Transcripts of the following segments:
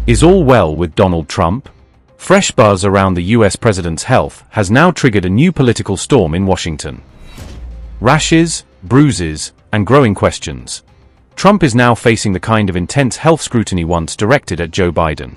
Is all well with Donald Trump? Fresh buzz around the US president's health has now triggered a new political storm in Washington. Rashes, bruises, and growing questions. Trump is now facing the kind of intense health scrutiny once directed at Joe Biden.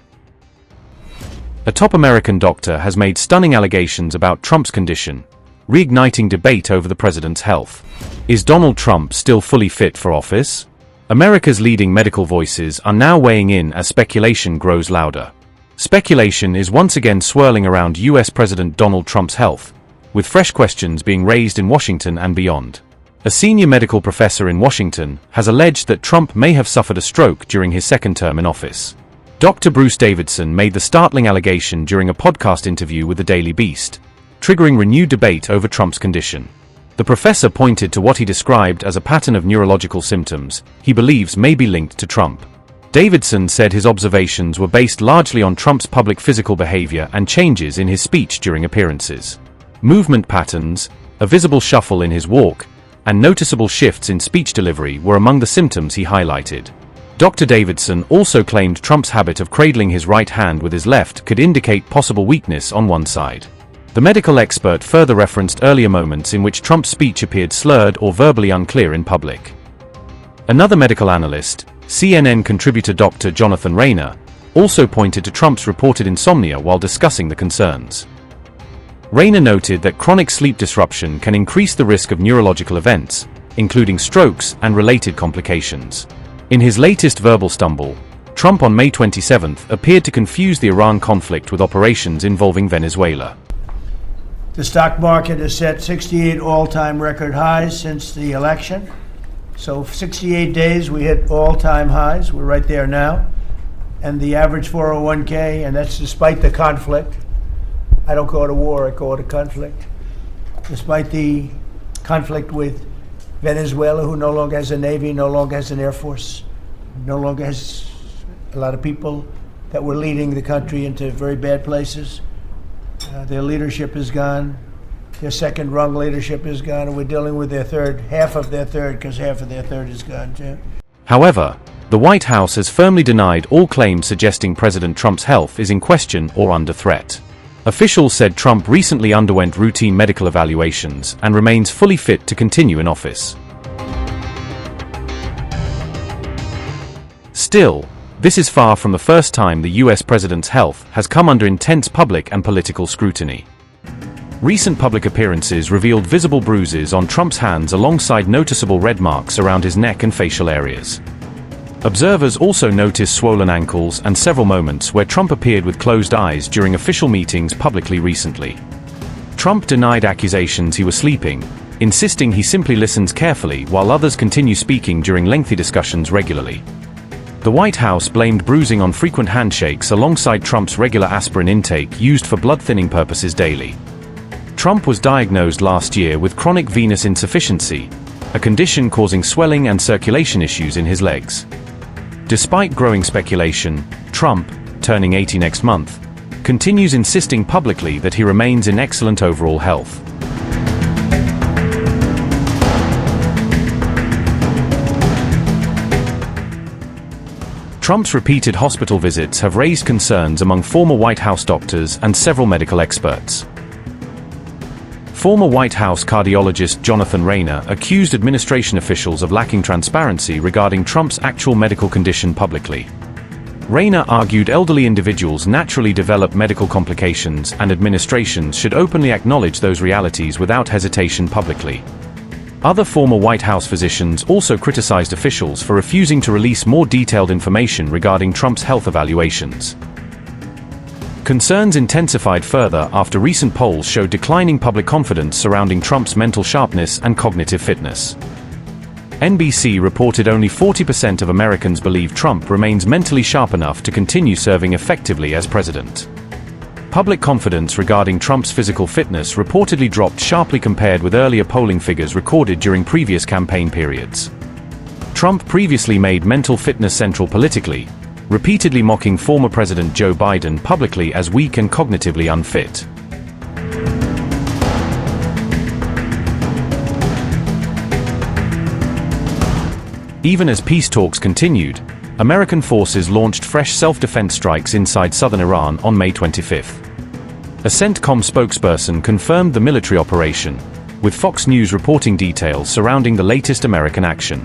A top American doctor has made stunning allegations about Trump's condition, reigniting debate over the president's health. Is Donald Trump still fully fit for office? America's leading medical voices are now weighing in as speculation grows louder. Speculation is once again swirling around US President Donald Trump's health, with fresh questions being raised in Washington and beyond. A senior medical professor in Washington has alleged that Trump may have suffered a stroke during his second term in office. Dr. Bruce Davidson made the startling allegation during a podcast interview with the Daily Beast, triggering renewed debate over Trump's condition. The professor pointed to what he described as a pattern of neurological symptoms he believes may be linked to Trump. Davidson said his observations were based largely on Trump's public physical behavior and changes in his speech during appearances. Movement patterns, a visible shuffle in his walk, and noticeable shifts in speech delivery were among the symptoms he highlighted. Dr. Davidson also claimed Trump's habit of cradling his right hand with his left could indicate possible weakness on one side. The medical expert further referenced earlier moments in which Trump's speech appeared slurred or verbally unclear in public. Another medical analyst, CNN contributor Dr. Jonathan Rayner, also pointed to Trump's reported insomnia while discussing the concerns. Rayner noted that chronic sleep disruption can increase the risk of neurological events, including strokes and related complications. In his latest verbal stumble, Trump on May 27 appeared to confuse the Iran conflict with operations involving Venezuela. The stock market has set 68 all-time record highs since the election. So 68 days we hit all-time highs. We're right there now. And the average 401k, and that's despite the conflict. I don't call it a war, I call it a conflict. Despite the conflict with Venezuela, who no longer has a Navy, no longer has an Air Force, no longer has a lot of people that were leading the country into very bad places. Their leadership is gone. Their second rung leadership is gone, and we're dealing with their third, half of their third, because half of their third is gone too. However, the White House has firmly denied all claims suggesting President Trump's health is in question or under threat. Officials said Trump recently underwent routine medical evaluations and remains fully fit to continue in office. Still, this is far from the first time the US president's health has come under intense public and political scrutiny. Recent public appearances revealed visible bruises on Trump's hands alongside noticeable red marks around his neck and facial areas. Observers also noticed swollen ankles and several moments where Trump appeared with closed eyes during official meetings publicly recently. Trump denied accusations he was sleeping, insisting he simply listens carefully while others continue speaking during lengthy discussions regularly. The White House blamed bruising on frequent handshakes alongside Trump's regular aspirin intake used for blood-thinning purposes daily. Trump was diagnosed last year with chronic venous insufficiency, a condition causing swelling and circulation issues in his legs. Despite growing speculation, Trump, turning 80 next month, continues insisting publicly that he remains in excellent overall health. Trump's repeated hospital visits have raised concerns among former White House doctors and several medical experts. Former White House cardiologist Jonathan Rayner accused administration officials of lacking transparency regarding Trump's actual medical condition publicly. Rayner argued elderly individuals naturally develop medical complications and administrations should openly acknowledge those realities without hesitation publicly. Other former White House physicians also criticized officials for refusing to release more detailed information regarding Trump's health evaluations. Concerns intensified further after recent polls showed declining public confidence surrounding Trump's mental sharpness and cognitive fitness. NBC reported only 40% of Americans believe Trump remains mentally sharp enough to continue serving effectively as president. Public confidence regarding Trump's physical fitness reportedly dropped sharply compared with earlier polling figures recorded during previous campaign periods. Trump previously made mental fitness central politically, repeatedly mocking former President Joe Biden publicly as weak and cognitively unfit. Even as peace talks continued, American forces launched fresh self-defense strikes inside southern Iran on May 25. A CENTCOM spokesperson confirmed the military operation, with Fox News reporting details surrounding the latest American action.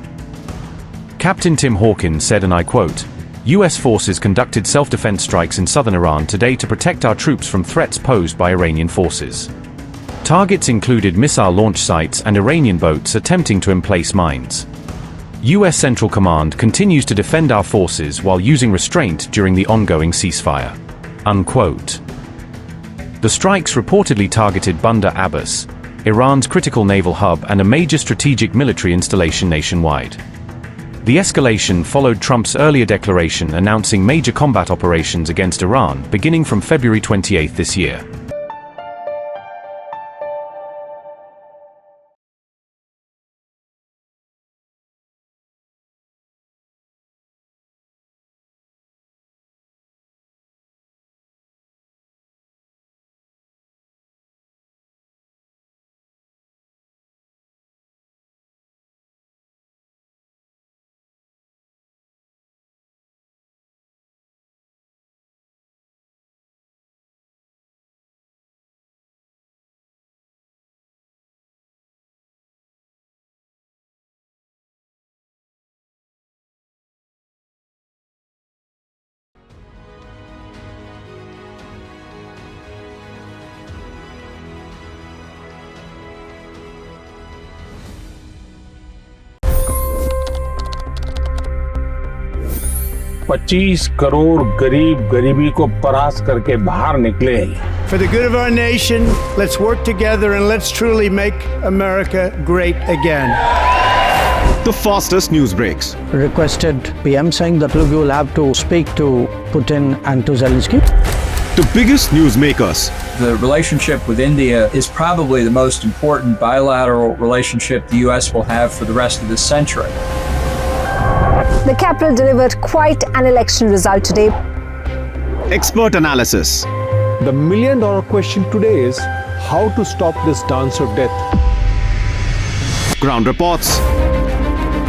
Captain Tim Hawkins said, and I quote, "U.S. forces conducted self-defense strikes in southern Iran today to protect our troops from threats posed by Iranian forces. Targets included missile launch sites and Iranian boats attempting to emplace mines. U.S. Central Command continues to defend our forces while using restraint during the ongoing ceasefire." Unquote. The strikes reportedly targeted Bandar Abbas, Iran's critical naval hub and a major strategic military installation nationwide. The escalation followed Trump's earlier declaration announcing major combat operations against Iran beginning from February 28 this year. $25 crore गरीब गरीबी को परास्त करके बाहर निकले। For the good of our nation, let's work together and let's truly make America great again. The fastest news breaks. Requested PM saying that look, you will have to speak to Putin and to Zelensky. The biggest newsmakers. The relationship with India is probably the most important bilateral relationship the US will have for the rest of this century. The capital delivered quite an election result today. Expert analysis. The million-dollar question today is how to stop this dance of death. Ground reports.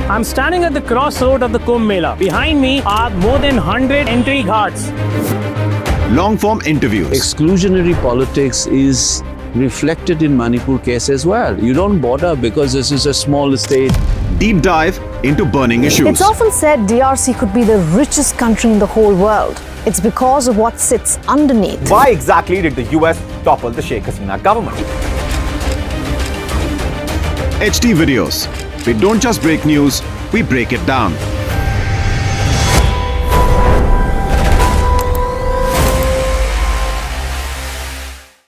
I'm standing at the crossroad of the Kumbh Mela. Behind me are more than 100 entry ghats. Long-form interviews. Exclusionary politics is reflected in Manipur case as well. You don't bother because this is a small state. Deep dive into burning issues. It's often said DRC could be the richest country in the whole world. It's because of what sits underneath. Why exactly did the US topple the Sheikh Hasina government? HT videos. We don't just break news, we break it down.